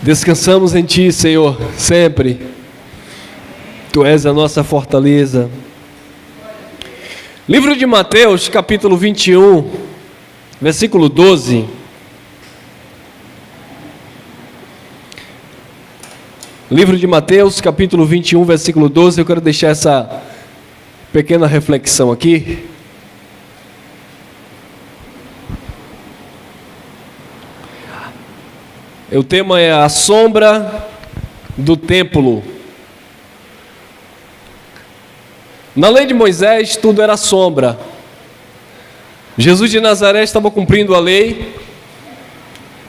Descansamos em Ti, Senhor, sempre. Tu és a nossa fortaleza. Livro de Mateus, capítulo 21, versículo 12. Livro de Mateus, capítulo 21, versículo 12. Eu quero deixar essa pequena reflexão aqui. O tema é a sombra do templo. Na lei de Moisés, tudo era sombra. Jesus de Nazaré estava cumprindo a lei.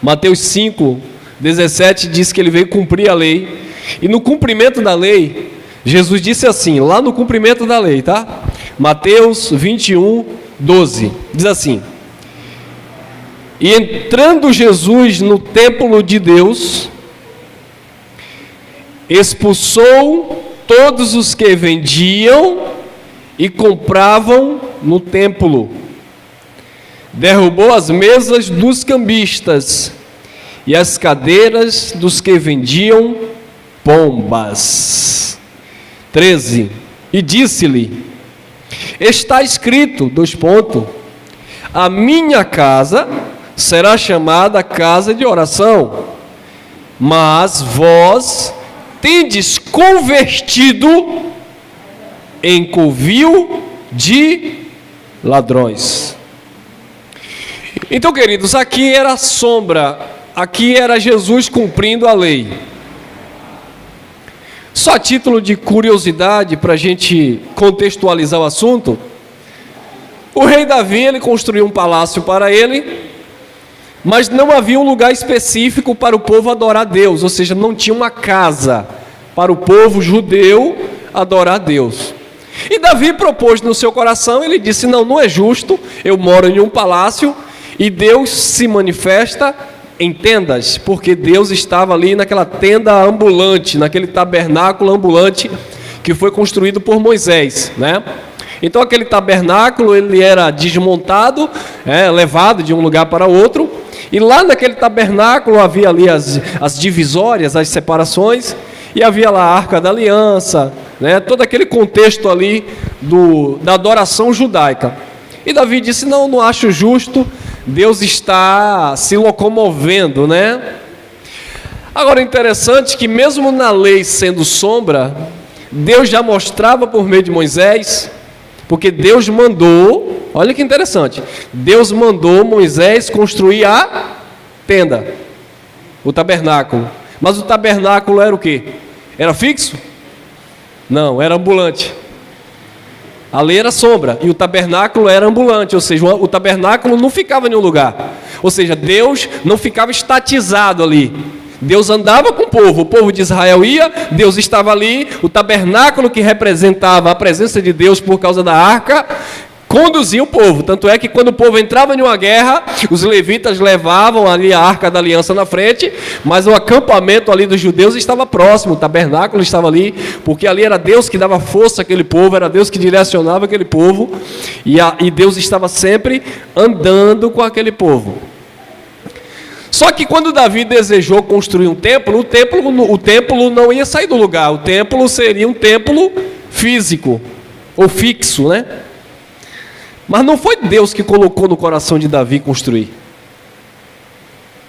Mateus 5, 17 diz que ele veio cumprir a lei. E no cumprimento da lei, Jesus disse assim, lá no cumprimento da lei, tá? Mateus 21, 12, diz assim: E entrando Jesus no templo de Deus, expulsou todos os que vendiam e compravam no templo, derrubou as mesas dos cambistas e as cadeiras dos que vendiam pombas. 13. E disse-lhe: Está escrito, a minha casa será chamada casa de oração, mas vós tendes convertido em covil de ladrões. Então, queridos, aqui era a sombra, aqui era Jesus cumprindo a lei. Só a título de curiosidade, para a gente contextualizar o assunto, o rei Davi, ele construiu um palácio para ele, mas não havia um lugar específico para o povo adorar a Deus, ou seja, não tinha uma casa para o povo judeu adorar a Deus. E Davi propôs no seu coração, ele disse: não é justo, eu moro em um palácio e Deus se manifesta em tendas, porque Deus estava ali naquela tenda ambulante, naquele tabernáculo ambulante que foi construído por Moisés, né? Então aquele tabernáculo, ele era desmontado, levado de um lugar para outro, e lá naquele tabernáculo havia ali as divisórias, as separações, e havia lá a Arca da Aliança, né? Todo aquele contexto ali da adoração judaica. E Davi disse: não acho justo, Deus está se locomovendo, né? Agora, interessante que mesmo na lei sendo sombra, Deus já mostrava por meio de Moisés, porque Deus mandou, olha que interessante, Deus mandou Moisés construir a tenda, o tabernáculo. Mas o tabernáculo era o quê? Era fixo? Não, era ambulante. A lei era sombra e o tabernáculo era ambulante, ou seja, o tabernáculo não ficava em um lugar. Ou seja, Deus não ficava estatizado ali. Deus andava com o povo de Israel ia, Deus estava ali, o tabernáculo que representava a presença de Deus por causa da arca, conduzia o povo. Tanto é que quando o povo entrava em uma guerra, os levitas levavam ali a Arca da Aliança na frente, mas o acampamento ali dos judeus estava próximo, o tabernáculo estava ali, porque ali era Deus que dava força àquele povo, era Deus que direcionava aquele povo, e Deus estava sempre andando com aquele povo. Só que quando Davi desejou construir um templo, o templo não ia sair do lugar, o templo seria um templo físico, ou fixo, né? Mas não foi Deus que colocou no coração de Davi construir.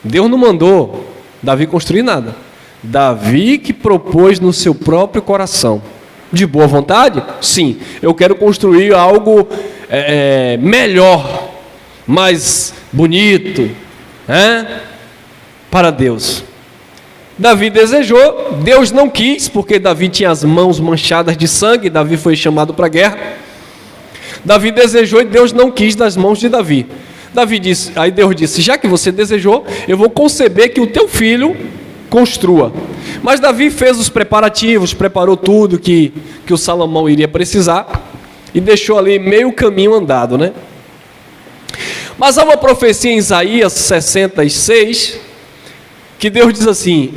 Deus não mandou Davi construir nada. Davi que propôs no seu próprio coração. De boa vontade? Sim, eu quero construir algo melhor, mais bonito, para Deus. Davi desejou, Deus não quis, porque Davi tinha as mãos manchadas de sangue, Davi foi chamado para a guerra. Davi desejou e Deus não quis das mãos de Davi. Aí Deus disse: já que você desejou, eu vou conceber que o teu filho construa. Mas Davi fez os preparativos, preparou tudo que o Salomão iria precisar e deixou ali meio caminho andado, né? Mas há uma profecia em Isaías 66 que Deus diz assim: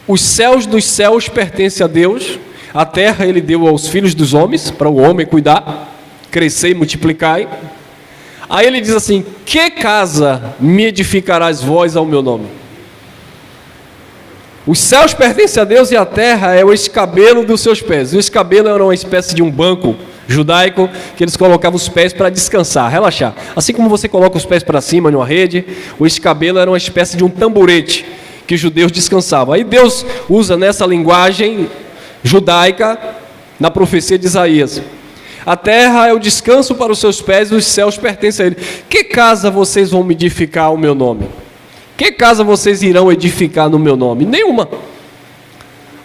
os céus dos céus pertencem a Deus, a terra ele deu aos filhos dos homens, para o homem cuidar, crescer e multiplicar. Aí ele diz assim: que casa me edificarás vós ao meu nome? Os céus pertencem a Deus e a terra é o escabelo dos seus pés. O escabelo era uma espécie de um banco judaico que eles colocavam os pés para descansar, relaxar. Assim como você coloca os pés para cima em uma rede, o escabelo era uma espécie de um tamborete que os judeus descansavam. Aí Deus usa nessa linguagem judaica na profecia de Isaías: a terra é o descanso para os seus pés e os céus pertencem a ele. Que casa vocês vão me edificar ao meu nome? Que casa vocês irão edificar no meu nome? Nenhuma.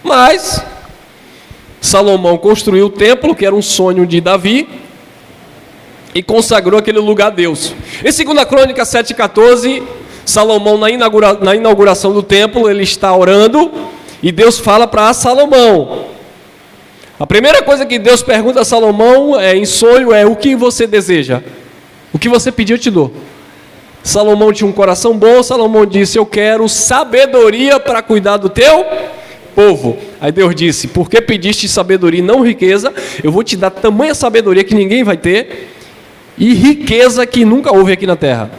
Mas Salomão construiu o templo, que era um sonho de Davi, e consagrou aquele lugar a Deus. Em 2 Crônicas 7,14, Salomão, na inauguração do templo, ele está orando, e Deus fala para Salomão. A primeira coisa que Deus pergunta a Salomão em sonho é: o que você deseja? O que você pediu, eu te dou. Salomão tinha um coração bom. Salomão disse: eu quero sabedoria para cuidar do teu povo. Aí Deus disse: porque pediste sabedoria e não riqueza, eu vou te dar tamanha sabedoria que ninguém vai ter, e riqueza que nunca houve aqui na terra.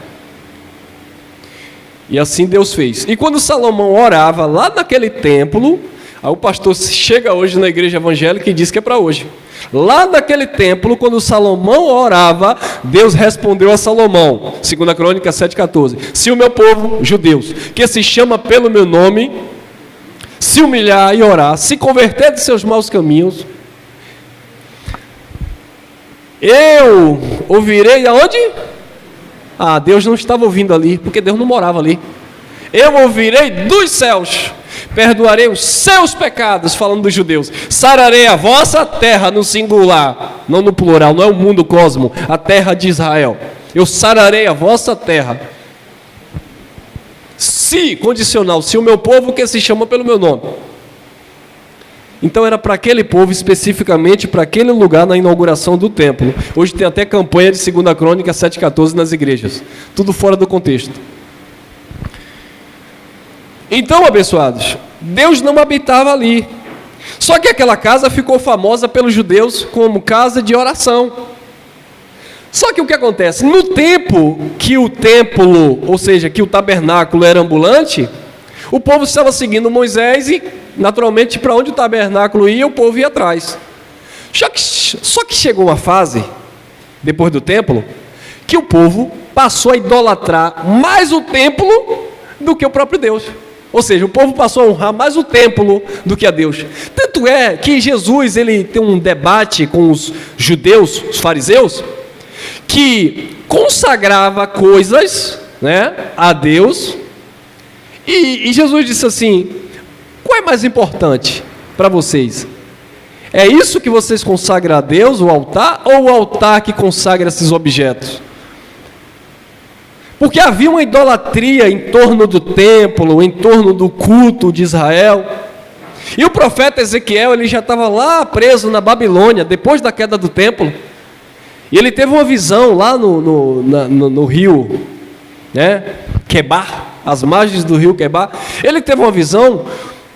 E assim Deus fez. E quando Salomão orava lá naquele templo, aí o pastor chega hoje na igreja evangélica e diz que é para hoje. Lá naquele templo, quando Salomão orava, Deus respondeu a Salomão, 2 Crônicas 7,14: se o meu povo, judeus, que se chama pelo meu nome, se humilhar e orar, se converter de seus maus caminhos, eu ouvirei aonde? Deus não estava ouvindo ali, porque Deus não morava ali. Eu ouvirei dos céus, perdoarei os seus pecados, falando dos judeus, sararei a vossa terra, no singular, não no plural, não é o mundo cosmo, a terra de Israel. Eu sararei a vossa terra. Se, condicional, se o meu povo que se chama pelo meu nome. Então era para aquele povo, especificamente para aquele lugar, na inauguração do templo. Hoje tem até campanha de 2 Crônicas 7,14 nas igrejas. Tudo fora do contexto. Então, abençoados, Deus não habitava ali. Só que aquela casa ficou famosa pelos judeus como casa de oração. Só que o que acontece? No tempo que o templo, ou seja, que o tabernáculo era ambulante, o povo estava seguindo Moisés e, naturalmente, para onde o tabernáculo ia, o povo ia atrás. Só que chegou uma fase, depois do templo, que o povo passou a idolatrar mais o templo do que o próprio Deus. Ou seja, o povo passou a honrar mais o templo do que a Deus. Tanto é que Jesus, ele tem um debate com os judeus, os fariseus, que consagrava coisas, né, a Deus, e Jesus disse assim: qual é mais importante para vocês? É isso que vocês consagram a Deus, o altar, ou o altar que consagra esses objetos? Porque havia uma idolatria em torno do templo, em torno do culto de Israel. E o profeta Ezequiel, ele já estava lá preso na Babilônia, depois da queda do templo. E ele teve uma visão lá no rio, né, Quebar, as margens do rio Quebar. Ele teve uma visão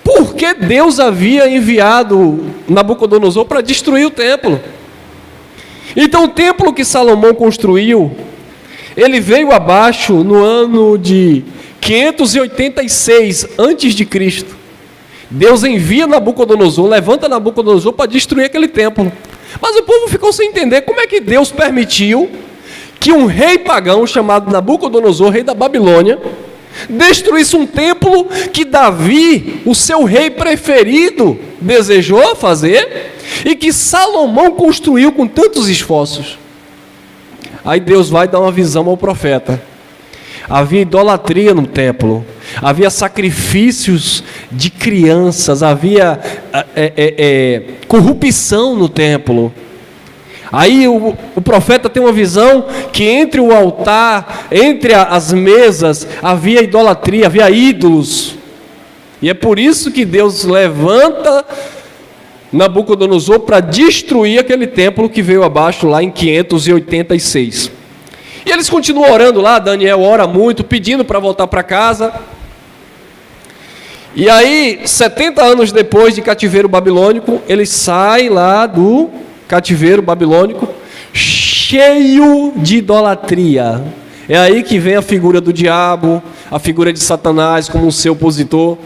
porque Deus havia enviado Nabucodonosor para destruir o templo. Então o templo que Salomão construiu, ele veio abaixo no ano de 586 a.C. Deus envia Nabucodonosor, levanta Nabucodonosor para destruir aquele templo. Mas o povo ficou sem entender como é que Deus permitiu que um rei pagão chamado Nabucodonosor, rei da Babilônia, destruísse um templo que Davi, o seu rei preferido, desejou fazer e que Salomão construiu com tantos esforços. Aí Deus vai dar uma visão ao profeta. Havia idolatria no templo, havia sacrifícios de crianças, havia corrupção no templo. Aí o profeta tem uma visão que entre o altar, entre as mesas, havia idolatria, havia ídolos. E é por isso que Deus levanta Nabucodonosor para destruir aquele templo que veio abaixo lá em 586. E eles continuam orando lá, Daniel ora muito, pedindo para voltar para casa. E aí, 70 anos depois de cativeiro babilônico, eles saem lá do cativeiro babilônico, cheio de idolatria. É aí que vem a figura do diabo, a figura de Satanás como um seu opositor,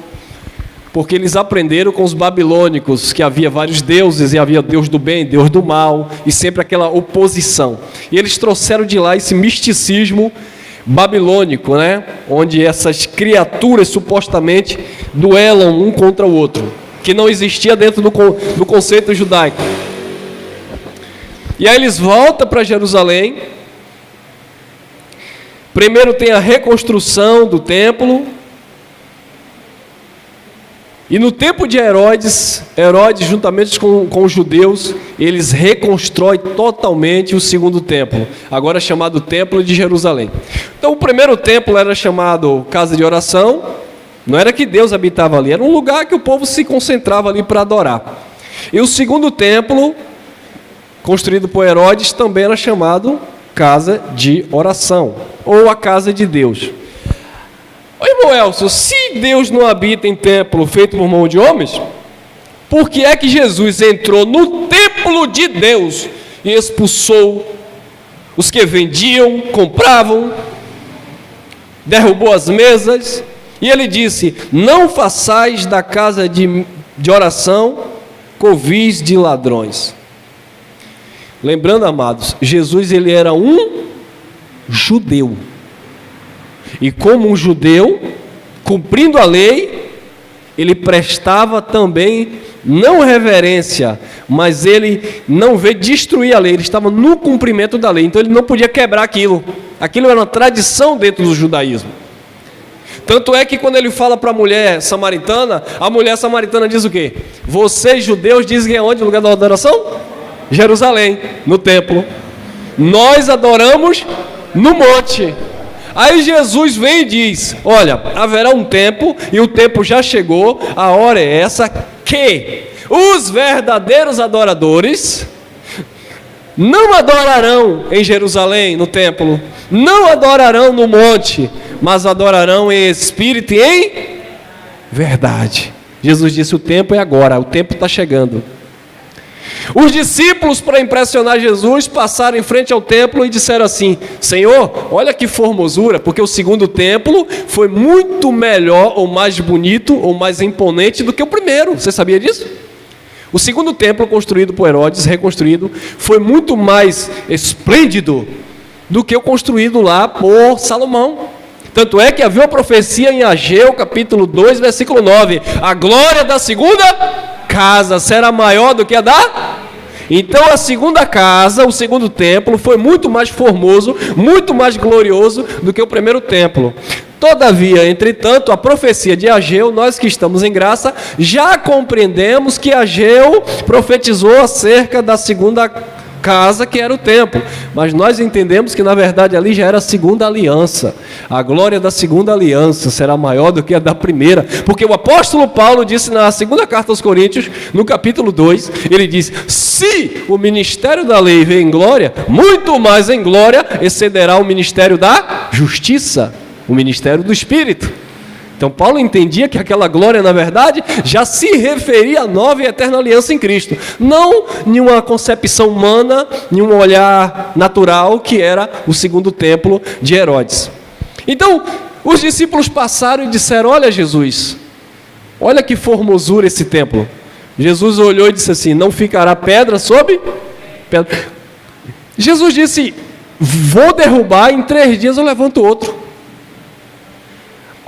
porque eles aprenderam com os babilônicos que havia vários deuses, e havia Deus do bem, Deus do mal, e sempre aquela oposição. E eles trouxeram de lá esse misticismo babilônico, né? Onde essas criaturas supostamente duelam um contra o outro, que não existia dentro do conceito judaico. E aí eles voltam para Jerusalém. Primeiro tem a reconstrução do templo. E no tempo de Herodes, juntamente com os judeus, eles reconstroem totalmente o segundo templo, agora chamado Templo de Jerusalém. Então o primeiro templo era chamado Casa de Oração, não era que Deus habitava ali, era um lugar que o povo se concentrava ali para adorar. E o segundo templo, construído por Herodes, também era chamado Casa de Oração, ou a Casa de Deus. Ô irmão Elcio, se Deus não habita em templo feito por mão de homens, por que é que Jesus entrou no templo de Deus e expulsou os que vendiam, compravam, derrubou as mesas, e ele disse: não façais da casa de oração covis de ladrões. Lembrando, amados, Jesus ele era um judeu. E como um judeu, cumprindo a lei, ele prestava também, não reverência, mas ele não veio destruir a lei, ele estava no cumprimento da lei, então ele não podia quebrar aquilo. Aquilo era uma tradição dentro do judaísmo. Tanto é que quando ele fala para a mulher samaritana diz o quê? Vocês judeus dizem que é onde o lugar da adoração? Jerusalém, no templo. Nós adoramos no monte. Aí Jesus vem e diz: olha, haverá um tempo, e o tempo já chegou, a hora é essa, que os verdadeiros adoradores não adorarão em Jerusalém, no templo, não adorarão no monte, mas adorarão em espírito e em verdade. Jesus disse: o tempo é agora, o tempo está chegando. Os discípulos, para impressionar Jesus, passaram em frente ao templo e disseram assim: Senhor, olha que formosura, porque o segundo templo foi muito melhor, ou mais bonito, ou mais imponente do que o primeiro. Você sabia disso? O segundo templo, construído por Herodes, reconstruído, foi muito mais esplêndido do que o construído lá por Salomão. Tanto é que havia uma profecia em Ageu, capítulo 2, versículo 9: a glória da segunda casa será maior do que a da... Então a segunda casa, o segundo templo, foi muito mais formoso, muito mais glorioso do que o primeiro templo. Todavia, entretanto, a profecia de Ageu, nós que estamos em graça, já compreendemos que Ageu profetizou acerca da segunda casa, que era o templo, mas nós entendemos que na verdade ali já era a segunda aliança. A glória da segunda aliança será maior do que a da primeira, porque o apóstolo Paulo disse na segunda carta aos Coríntios, no capítulo 2, ele diz: se o ministério da lei veio em glória, muito mais em glória excederá o ministério da justiça, o ministério do Espírito. Então Paulo entendia que aquela glória, na verdade, já se referia à nova e eterna aliança em Cristo, não em uma concepção humana, em um olhar natural, que era o segundo templo de Herodes. Então, os discípulos passaram e disseram: olha Jesus, olha que formosura esse templo. Jesus olhou e disse assim: não ficará pedra sobre pedra. Jesus disse: vou derrubar, em 3 dias eu levanto outro.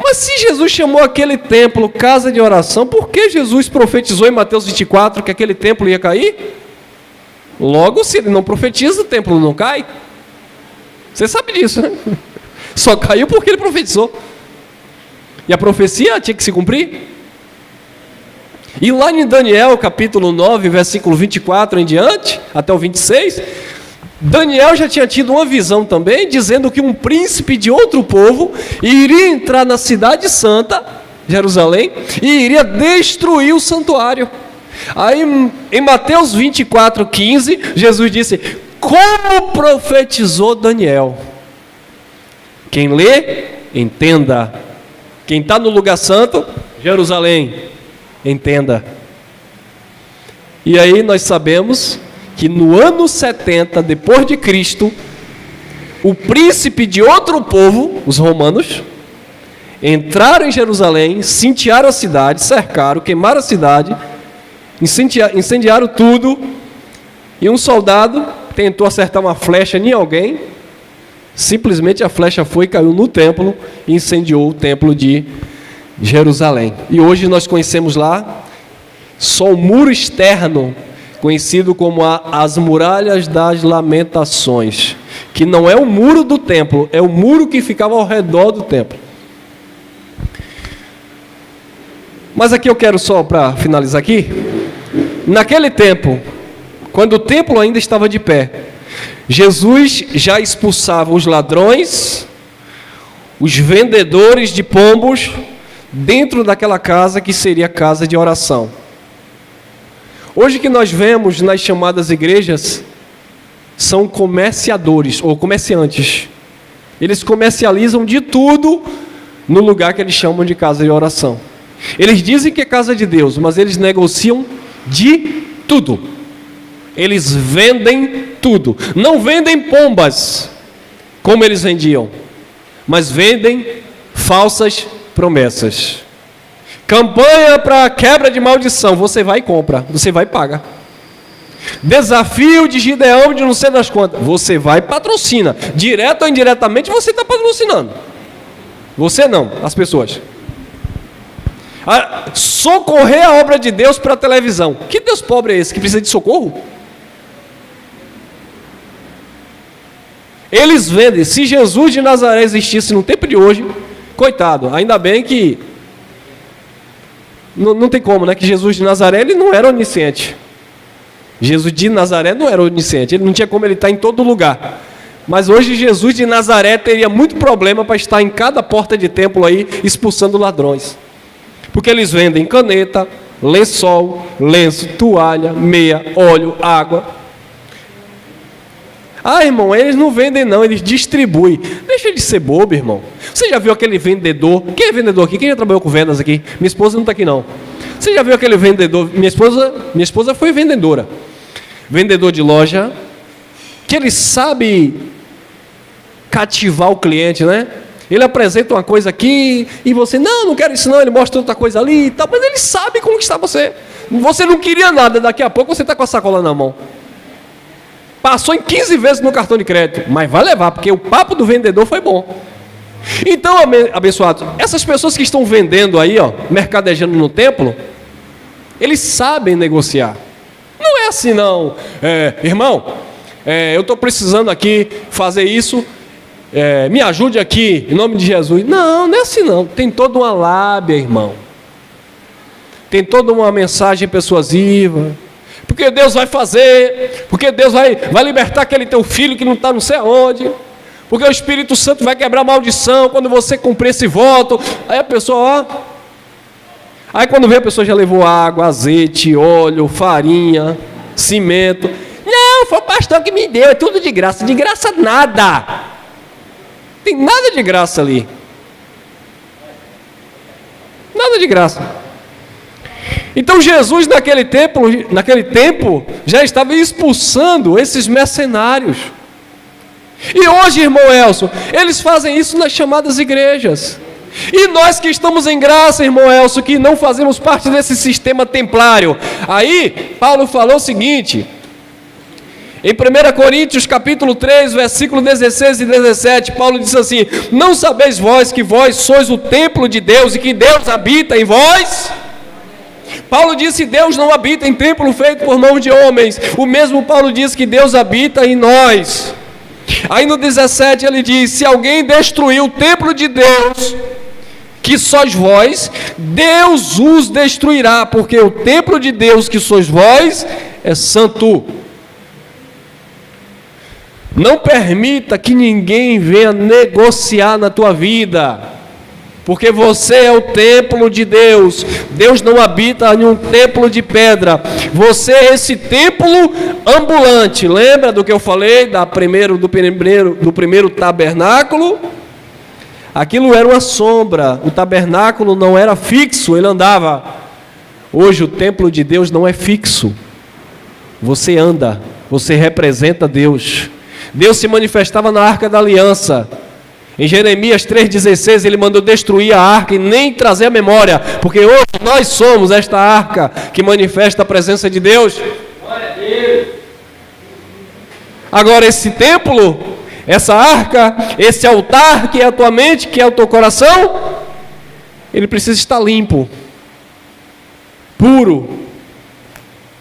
Mas se Jesus chamou aquele templo casa de oração, por que Jesus profetizou em Mateus 24 que aquele templo ia cair? Logo, se ele não profetiza, o templo não cai. Você sabe disso, né? Só caiu porque ele profetizou. E a profecia tinha que se cumprir. E lá em Daniel, capítulo 9, versículo 24 em diante, até o 26... Daniel já tinha tido uma visão também, dizendo que um príncipe de outro povo iria entrar na cidade santa, Jerusalém, e iria destruir o santuário. Aí em Mateus 24, 15, Jesus disse: como profetizou Daniel. Quem lê, entenda. Quem está no lugar santo, Jerusalém, entenda. E aí nós sabemos que no ano 70 depois de Cristo, o príncipe de outro povo, os romanos, entraram em Jerusalém, sitiaram a cidade, cercaram, queimaram a cidade, incendiaram tudo, e um soldado tentou acertar uma flecha em alguém, simplesmente a flecha foi e caiu no templo e incendiou o templo de Jerusalém. E hoje nós conhecemos lá só o muro externo, conhecido como as muralhas das lamentações, que não é o muro do templo, é o muro que ficava ao redor do templo. Mas aqui eu quero só, para finalizar aqui, naquele tempo, quando o templo ainda estava de pé, Jesus já expulsava os ladrões, os vendedores de pombos, dentro daquela casa que seria a casa de oração. Hoje que nós vemos nas chamadas igrejas, são comerciadores ou comerciantes. Eles comercializam de tudo no lugar que eles chamam de casa de oração. Eles dizem que é casa de Deus, mas eles negociam de tudo. Eles vendem tudo. Não vendem pombas, como eles vendiam, mas vendem falsas promessas. Campanha para quebra de maldição. Você vai e compra, você vai e paga. Desafio de Gideão de não sei das quantas. Você vai e patrocina. Direto ou indiretamente você está patrocinando. Você não, as pessoas. Socorrer a obra de Deus para a televisão. Que Deus pobre é esse que precisa de socorro? Eles vendem. Se Jesus de Nazaré existisse no tempo de hoje, coitado, ainda bem que não tem como, né? Que Jesus de Nazaré, ele não era onisciente. Jesus de Nazaré não era onisciente, ele não tinha como ele estar em todo lugar. Mas hoje Jesus de Nazaré teria muito problema para estar em cada porta de templo aí, expulsando ladrões. Porque eles vendem caneta, lençol, lenço, toalha, meia, óleo, água. Ah, irmão, eles não vendem não, eles distribuem. Deixa de ser bobo, irmão. Você já viu aquele vendedor? Quem é vendedor aqui? Quem já trabalhou com vendas aqui? Minha esposa não está aqui não. Você já viu aquele vendedor? Minha esposa foi vendedora. Vendedor de loja, que ele sabe cativar o cliente, né? Ele apresenta uma coisa aqui e você, não quero isso não, ele mostra outra coisa ali e tal, mas ele sabe conquistar você. Você não queria nada, daqui a pouco você está com a sacola na mão. Passou em 15 vezes no cartão de crédito, mas vai levar, porque o papo do vendedor foi bom. Então, abençoados, essas pessoas que estão vendendo aí, ó, mercadejando no templo, eles sabem negociar. Não é assim não, irmão, eu estou precisando aqui fazer isso, me ajude aqui, em nome de Jesus. Não é assim não, tem toda uma lábia, irmão. Tem toda uma mensagem persuasiva. Porque Deus vai fazer, porque Deus vai libertar aquele teu filho que não está não sei aonde, porque o Espírito Santo vai quebrar a maldição quando você cumprir esse voto. Aí a pessoa, aí quando vê a pessoa já levou água, azeite, óleo, farinha, cimento. Não, foi o pastor que me deu, é tudo de graça nada. Tem nada de graça ali. Nada de graça. Então Jesus naquele tempo já estava expulsando esses mercenários. E hoje, irmão Elson, eles fazem isso nas chamadas igrejas. E nós que estamos em graça, irmão Elson, que não fazemos parte desse sistema templário. Aí Paulo falou o seguinte, em 1 Coríntios capítulo 3, versículo 16 e 17, Paulo diz assim: não sabeis vós que vós sois o templo de Deus e que Deus habita em vós? Paulo disse: Deus não habita em templo feito por mãos de homens. O mesmo Paulo diz que Deus habita em nós. Aí no 17 ele diz: se alguém destruir o templo de Deus, que sois vós, Deus os destruirá, porque o templo de Deus que sois vós é santo. Não permita que ninguém venha negociar na tua vida, porque você é o templo de Deus. Deus não habita em um templo de pedra. Você é esse templo ambulante. Lembra do que eu falei do primeiro tabernáculo? Aquilo era uma sombra. O tabernáculo não era fixo, ele andava. Hoje o templo de Deus não é fixo. Você anda. você representa Deus. Deus se manifestava na Arca da Aliança. Em Jeremias 3,16 ele mandou destruir a arca e nem trazer a memória, porque hoje nós somos esta arca que manifesta a presença de Deus. Agora esse templo, essa arca, esse altar que é a tua mente, que é o teu coração, ele precisa estar limpo, puro,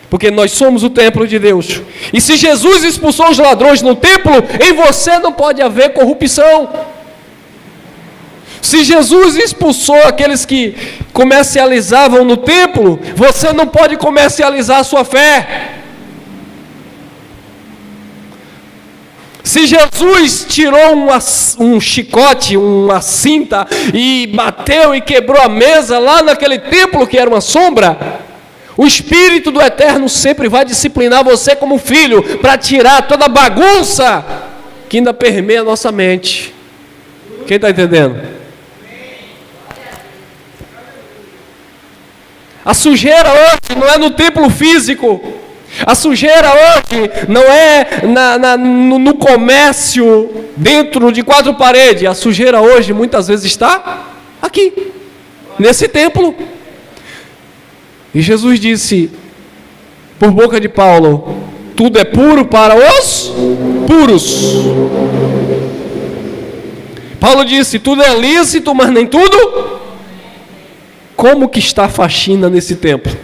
porque nós somos o templo de Deus. E se Jesus expulsou os ladrões no templo, em você não pode haver corrupção. Se Jesus expulsou aqueles que comercializavam no templo, você não pode comercializar a sua fé. Se Jesus tirou um chicote, uma cinta, e bateu e quebrou a mesa lá naquele templo que era uma sombra, o Espírito do Eterno sempre vai disciplinar você como filho, para tirar toda a bagunça que ainda permeia a nossa mente. Quem está entendendo? A sujeira hoje não é no templo físico. A sujeira hoje não é no comércio dentro de quatro paredes. A sujeira hoje muitas vezes está aqui, nesse templo. E Jesus disse, por boca de Paulo, tudo é puro para os puros. Paulo disse, tudo é lícito, mas nem tudo. Como que está a faxina nesse templo?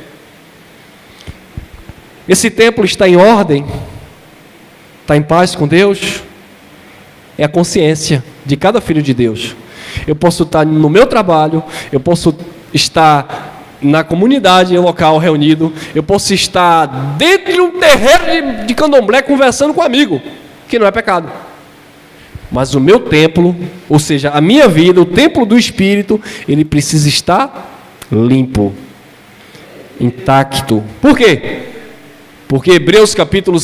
Esse templo está em ordem? Está em paz com Deus? É a consciência de cada filho de Deus. Eu posso estar no meu trabalho, eu posso estar na comunidade local reunido, eu posso estar dentro de um terreiro de candomblé conversando com um amigo, que não é pecado. Mas o meu templo, ou seja, a minha vida, o templo do Espírito, ele precisa estar limpo, intacto. Por quê? Porque Hebreus capítulo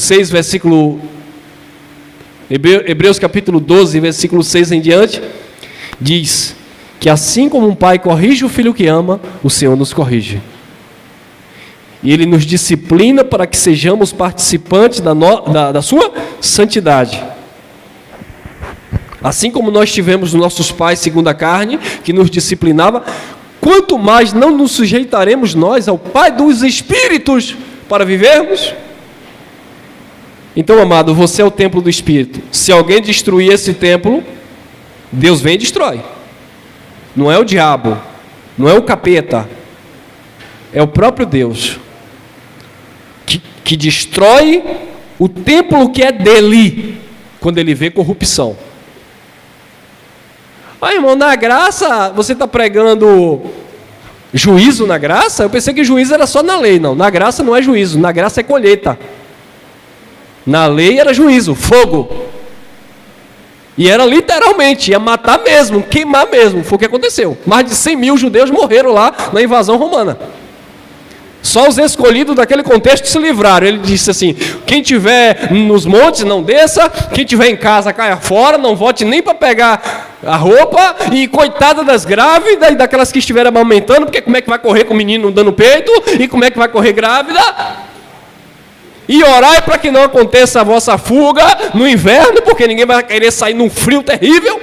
12, versículo 6 em diante, diz que assim como um pai corrige o filho que ama, o Senhor nos corrige. E Ele nos disciplina para que sejamos participantes da sua santidade. Assim como nós tivemos nossos pais segundo a carne, que nos disciplinava, quanto mais não nos sujeitaremos nós ao Pai dos Espíritos para vivermos? Então, amado, você é o templo do Espírito. Se alguém destruir esse templo, Deus vem e destrói. Não é o diabo, não é o capeta, é o próprio Deus que destrói o templo que é dele, quando ele vê corrupção. Ah, irmão, na graça, você está pregando juízo na graça? Eu pensei que juízo era só na lei. Não, na graça não é juízo, na graça é colheita. Na lei era juízo, fogo. E era literalmente, ia matar mesmo, queimar mesmo, foi o que aconteceu. Mais de 100 mil judeus morreram lá na invasão romana. Só os escolhidos daquele contexto se livraram. Ele disse assim, quem tiver nos montes não desça, quem tiver em casa caia fora, não volte nem para pegar a roupa, e coitada das grávidas e daquelas que estiverem amamentando, porque como é que vai correr com o menino dando peito, e como é que vai correr grávida? E orai para que não aconteça a vossa fuga no inverno, porque ninguém vai querer sair num frio terrível.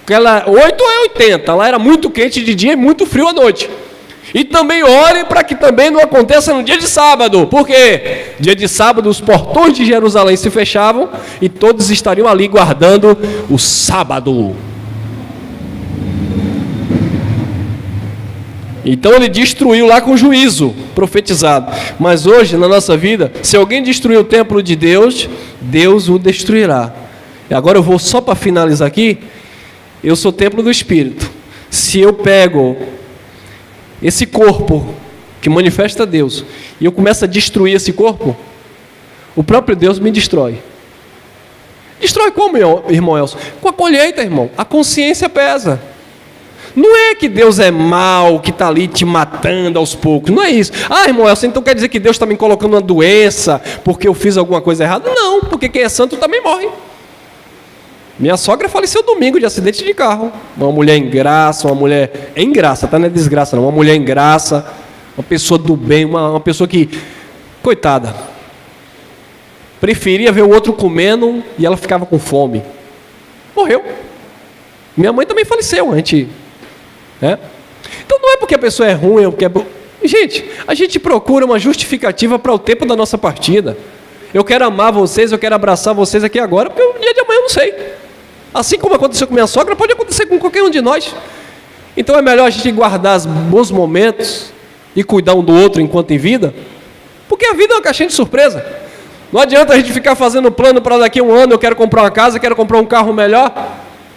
Porque ela 8 ou 80, lá era muito quente de dia e muito frio à noite. E também ore para que também não aconteça no dia de sábado. Por quê? Dia de sábado os portões de Jerusalém se fechavam e todos estariam ali guardando o sábado. Então ele destruiu lá com juízo profetizado. Mas hoje na nossa vida, se alguém destruir o templo de Deus, Deus o destruirá. E agora eu vou só para finalizar aqui. Eu sou templo do Espírito. Se eu pego esse corpo que manifesta Deus, e eu começo a destruir esse corpo, o próprio Deus me destrói. Destrói como, irmão Elson? Com a colheita, irmão. A consciência pesa. Não é que Deus é mau, que está ali te matando aos poucos. Não é isso. Ah, irmão Elson, então quer dizer que Deus está me colocando uma doença porque eu fiz alguma coisa errada? Não, porque quem é santo também morre. Minha sogra faleceu domingo de acidente de carro. Uma mulher em graça, uma mulher em graça, tá? Não é desgraça não. Uma mulher em graça, uma pessoa do bem, uma pessoa que, coitada. preferia ver o outro comendo e ela ficava com fome. Morreu. Minha mãe também faleceu, né? Então não é porque a pessoa é ruim, é porque é... Gente, a gente procura uma justificativa para o tempo da nossa partida. Eu quero amar vocês, eu quero abraçar vocês aqui agora, porque o dia de amanhã eu não sei. Assim como aconteceu com minha sogra, pode acontecer com qualquer um de nós. Então é melhor a gente guardar os bons momentos e cuidar um do outro enquanto em vida, porque a vida é uma caixinha de surpresa. Não adianta a gente ficar fazendo plano para daqui a um ano, eu quero comprar uma casa, quero comprar um carro melhor,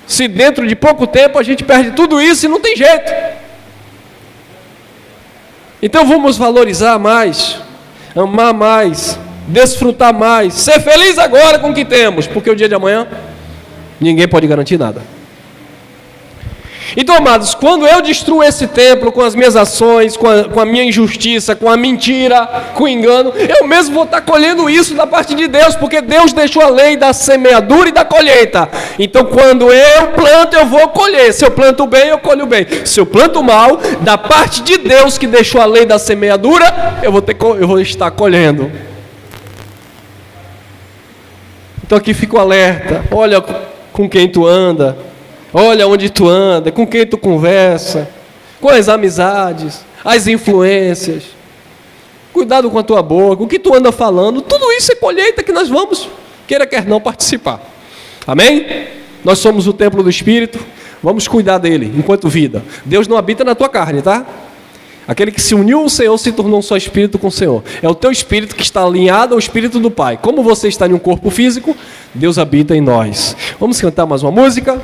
se dentro de pouco tempo a gente perde tudo isso e não tem jeito. Então vamos valorizar mais, amar mais, desfrutar mais, ser feliz agora com o que temos, porque o dia de amanhã ninguém pode garantir nada. Então, amados, quando eu destruo esse templo com as minhas ações, com a minha injustiça, com a mentira, com o engano, eu mesmo vou estar colhendo isso da parte de Deus, porque Deus deixou a lei da semeadura e da colheita. Então, quando eu planto, eu vou colher. Se eu planto bem, eu colho bem. Se eu planto mal, da parte de Deus que deixou a lei da semeadura, eu vou estar colhendo. Então aqui fica o alerta. Olha com quem tu anda. Olha onde tu anda, com quem tu conversa, com as amizades, as influências. Cuidado com a tua boca, o que tu anda falando. Tudo isso é colheita que nós vamos, queira quer não, participar. Amém? Nós somos o templo do Espírito, vamos cuidar dele enquanto vida. Deus não habita na tua carne, tá? Aquele que se uniu ao Senhor se tornou um só espírito com o Senhor. É o teu espírito que está alinhado ao espírito do Pai. Como você está em um corpo físico, Deus habita em nós. Vamos cantar mais uma música?